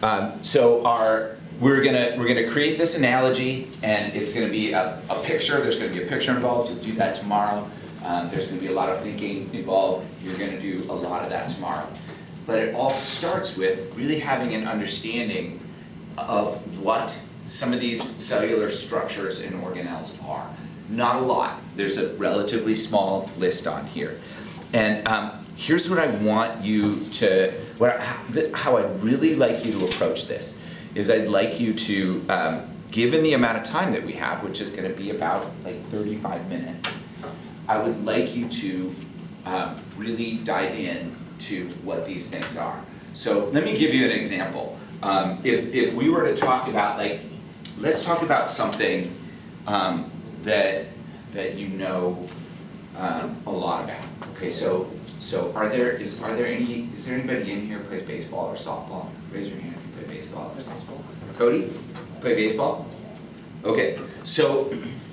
We're gonna create this analogy, and it's gonna be a picture. There's gonna be a picture involved. You'll do that tomorrow. There's gonna be a lot of thinking involved. You're gonna do a lot of that tomorrow. But it all starts with really having an understanding of what some of these cellular structures and organelles are. Not a lot. There's a relatively small list on here. And here's what I want you to, how I'd really like you to approach this, is I'd like you to, given the amount of time that we have, which is gonna be about like 35 minutes, I would like you to really dive in to what these things are. So let me give you an example. If we were to talk about, like, let's talk about something that you know a lot about. Okay, so is there anybody in here who plays baseball or softball? Raise your hand if you play baseball or softball. Cody, play baseball? Okay, so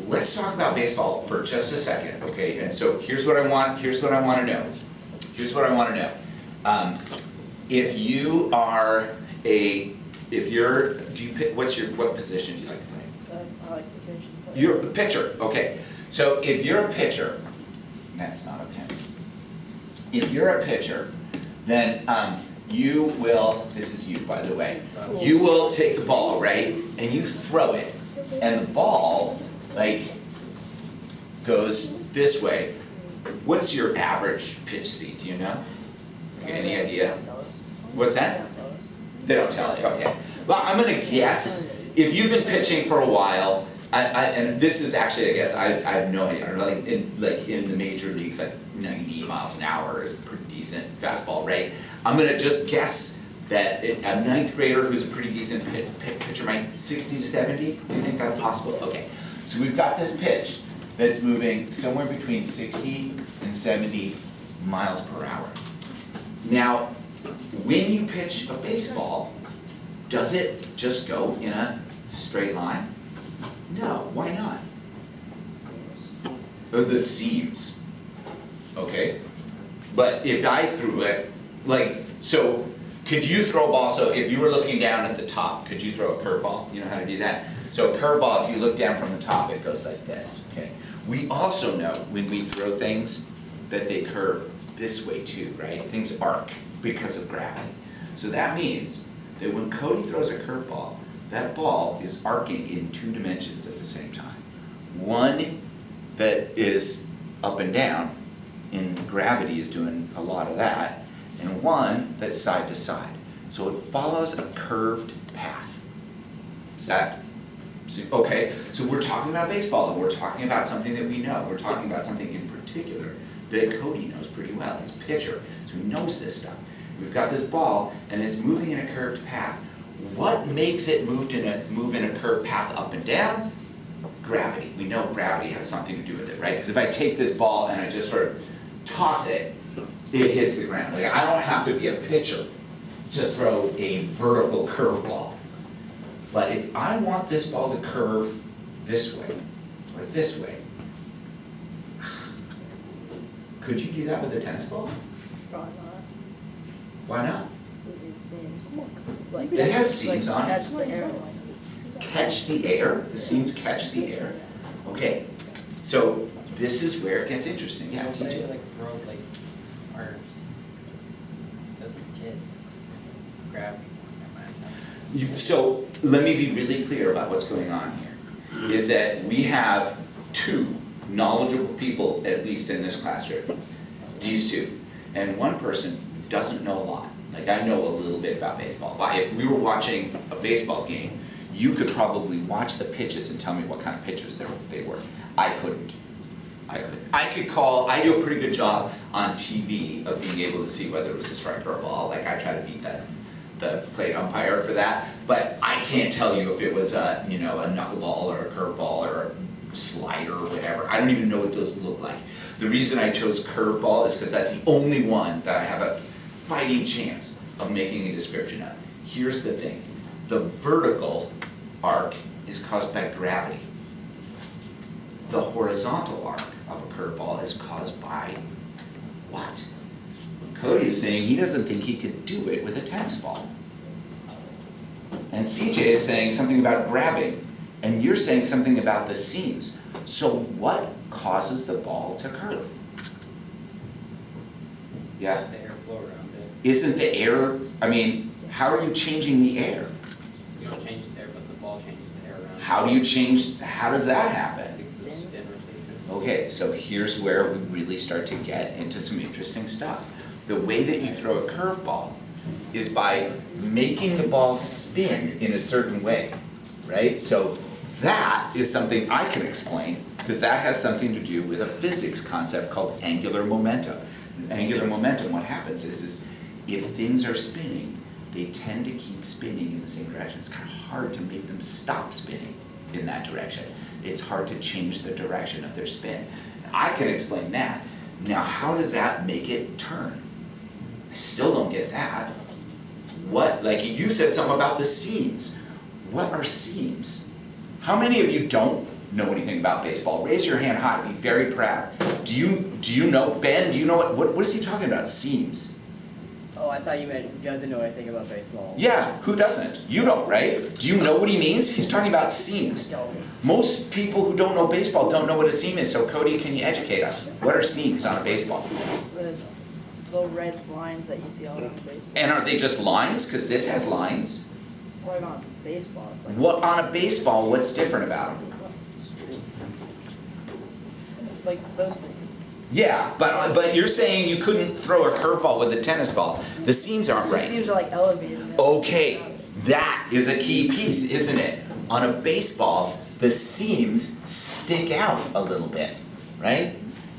let's talk about baseball for just a second, okay? And so here's what I want to know. What position do you like to play? I like to pitch. You're a pitcher, okay. So if you're a pitcher, that's not a pen. If you're a pitcher, then you will, this is you by the way, you will take the ball, right? And you throw it, and the ball, like, goes this way. What's your average pitch speed, do you know? Any idea? What's that? They don't tell you, okay. Well, I'm gonna guess, if you've been pitching for a while, and this is actually a guess, I have no idea, like in the major leagues, like 90 miles an hour is a pretty decent fastball rate. I'm gonna just guess that a ninth grader who's a pretty decent pitcher might 60 to 70, do you think that's possible? Okay, so we've got this pitch that's moving somewhere between 60 and 70 miles per hour. Now, when you pitch a baseball, does it just go in a straight line? No, why not? The seams. Okay, but if I threw it, like, so could you throw a ball, so if you were looking down at the top, could you throw a curveball? You know how to do that? So a curveball, if you look down from the top, it goes like this, okay? We also know when we throw things that they curve this way too, right? Things arc because of gravity. So that means that when Cody throws a curveball, that ball is arcing in 2 dimensions at the same time. One that is up and down, and gravity is doing a lot of that, and one that's side to side. So it follows a curved path. Is that, okay, so we're talking about baseball, and we're talking about something that we know. We're talking about something in particular that Cody knows pretty well. He's a pitcher, so he knows this stuff. We've got this ball, and it's moving in a curved path. What makes it move in a curved path up and down? Gravity. We know gravity has something to do with it, right? Because if I take this ball and I just sort of toss it, it hits the ground. Like, I don't have to be a pitcher to throw a vertical curveball. But if I want this ball to curve this way, or this way, could you do that with a tennis ball? Probably not. Why not? It seems. It's like It has seams on it. Catch the air. Catch the air? The seams catch the air? Okay, so this is where it gets interesting. Yeah, Somebody CJ? like throw like arms as a kid. Gravity. So let me be really clear about what's going on here. Is that we have 2 knowledgeable people, at least in this classroom. These 2. And one person who doesn't know a lot. Like, I know a little bit about baseball. If we were watching a baseball game, you could probably watch the pitches and tell me what kind of pitches they were. I couldn't. I do a pretty good job on TV of being able to see whether it was a strike or a ball. Like, I try to beat the plate umpire for that. But I can't tell you if it was a knuckleball or a curveball or a slider or whatever. I don't even know what those look like. The reason I chose curveball is because that's the only one that I have a fighting chance of making a description of. Here's the thing. The vertical arc is caused by gravity. The horizontal arc of a curveball is caused by what? Cody is saying he doesn't think he could do it with a tennis ball. and CJ is saying something about grabbing, and you're saying something about the seams. So what causes the ball to curve? Yeah? The airflow around it. Isn't the air, I mean, how are you changing the air? You don't change the air, but the ball changes the air around. How do you change, how does that happen? Because of spin rotation. Okay, so here's where we really start to get into some interesting stuff. The way that you throw a curveball is by making the ball spin in a certain way, right? So that is something I can explain, because that has something to do with a physics concept called angular momentum. Angular momentum, what happens is if things are spinning, they tend to keep spinning in the same direction. It's kind of hard to make them stop spinning in that direction. It's hard to change the direction of their spin. I can explain that. Now, how does that make it turn? I still don't get that. What, like you said something about the seams. What are seams? How many of you don't know anything about baseball? Raise your hand high, be very proud. Do you know, Ben, do you know what is he talking about, seams? Oh, I thought you meant who doesn't know anything about baseball. Yeah, who doesn't? You don't, right? Do you know what he means? He's talking about seams. Don't. Most people who don't know baseball don't know what a seam is, so Cody, can you educate us? What are seams on a baseball? The little red lines that you see all around baseball. And are they just lines? Because this has lines. Like on baseball, it's like. What on a baseball, what's different about them? Like those things. Yeah, but you're saying you couldn't throw a curveball with a tennis ball. The seams aren't The right. seams are like elevated. and Okay, that is a key piece, isn't it? On a baseball, the seams stick out a little bit, right?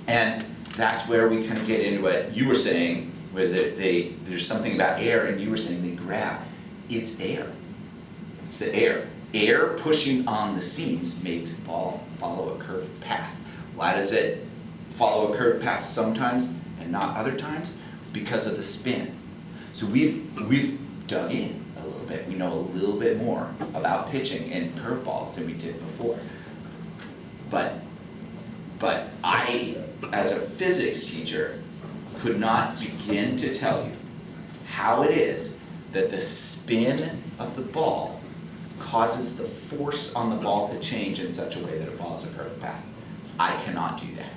And that's where we kind of get into what you were saying, where there's something about air, and you were saying they grab. It's air. It's the air. Air pushing on the seams makes the ball follow a curved path. Why does it follow a curved path sometimes and not other times? Because of the spin. So we've dug in a little bit. We know a little bit more about pitching and curveballs than we did before. But I, as a physics teacher, could not begin to tell you how it is that the spin of the ball causes the force on the ball to change in such a way that it follows a curved path. I cannot do that.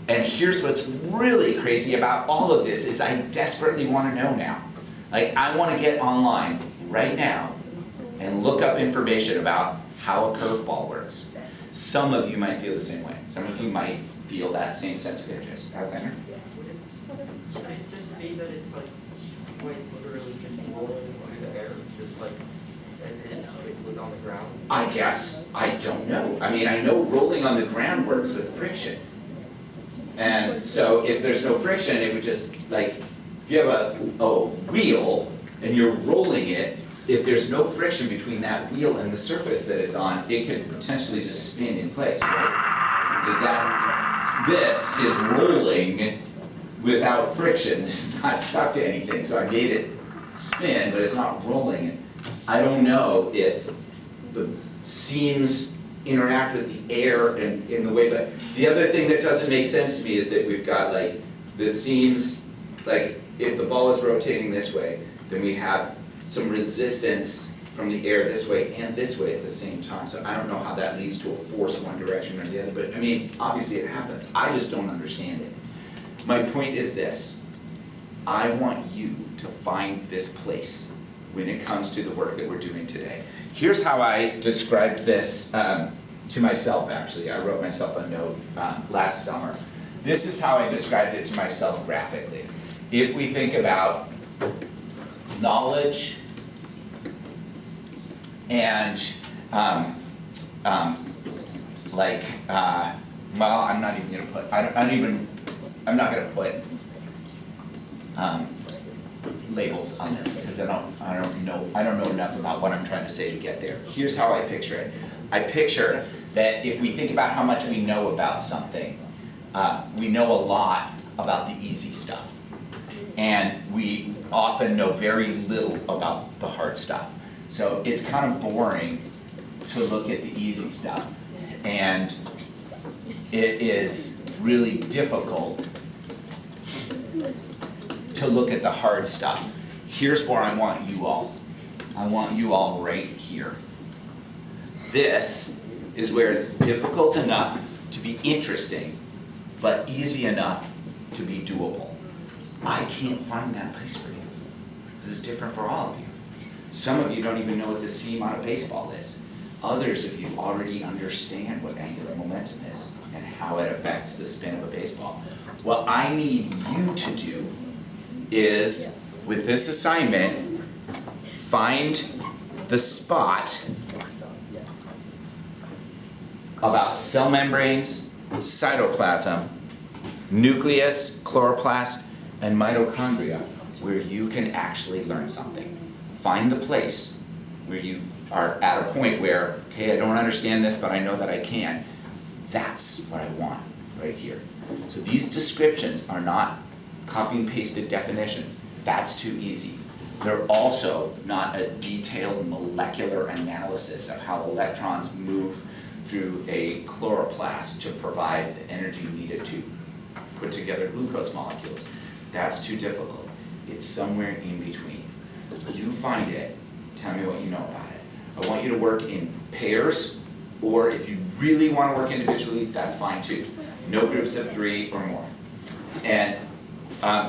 And here's what's really crazy about all of this is I desperately want to know now. Like, I want to get online right now and look up information about how a curveball works. Some of you might feel the same way. Some of you might feel that same sense of interest. Alexander? Should I just be that it's like quite literally just rolling through the air, just like as in it was on the ground? I guess. I don't know. I mean, I know rolling on the ground works with friction. And so if there's no friction, it would just, like, if you have a wheel and you're rolling it, if there's no friction between that wheel and the surface that it's on, it could potentially just spin in place, right? This is rolling without friction. It's not stuck to anything, so I made it spin, but it's not rolling. I don't know if the seams interact with the air and in the way, but the other thing that doesn't make sense to me is that we've got like the seams, like if the ball is rotating this way, then we have some resistance from the air this way and this way at the same time. So I don't know how that leads to a force one direction or the other, but I mean, obviously it happens. I just don't understand it. My point is this: I want you to find this place when it comes to the work that we're doing today. Here's how I described this to myself, actually. I wrote myself a note last summer. This is how I described it to myself graphically. If we think about knowledge and well, I'm not even gonna put, I'm not gonna put labels on this because I don't know enough about what I'm trying to say to get there. Here's how I picture it. I picture that if we think about how much we know about something, we know a lot about the easy stuff. And we often know very little about the hard stuff. So it's kind of boring to look at the easy stuff. And it is really difficult to look at the hard stuff. Here's where I want you all I want you all right here. This is where it's difficult enough to be interesting, but easy enough to be doable. I can't find that place for you. This is different for all of you. Some of you don't even know what the seam on a baseball is. Others of you already understand what angular momentum is and how it affects the spin of a baseball. What I need you to do is, with this assignment, find the spot about cell membranes, cytoplasm, nucleus, chloroplast, and mitochondria, where you can actually learn something. Find the place where you are at a point where, okay, I don't understand this, but I know that I can. That's what I want right here. So these descriptions are not copy and pasted definitions. That's too easy. They're also not a detailed molecular analysis of how electrons move through a chloroplast to provide the energy needed to put together glucose molecules. That's too difficult. It's somewhere in between. You find it, tell me what you know about it. I want you to work in pairs, or if you really want to work individually, that's fine too. No groups of 3 or more. And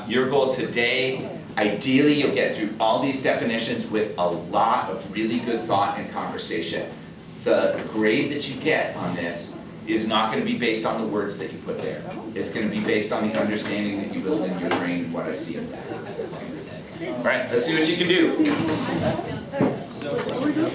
your goal today, ideally you'll get through all these definitions with a lot of really good thought and conversation. The grade that you get on this is not going to be based on the words that you put there. It's going to be based on the understanding that you build in your brain, what I see of that. All right, let's see what you can do.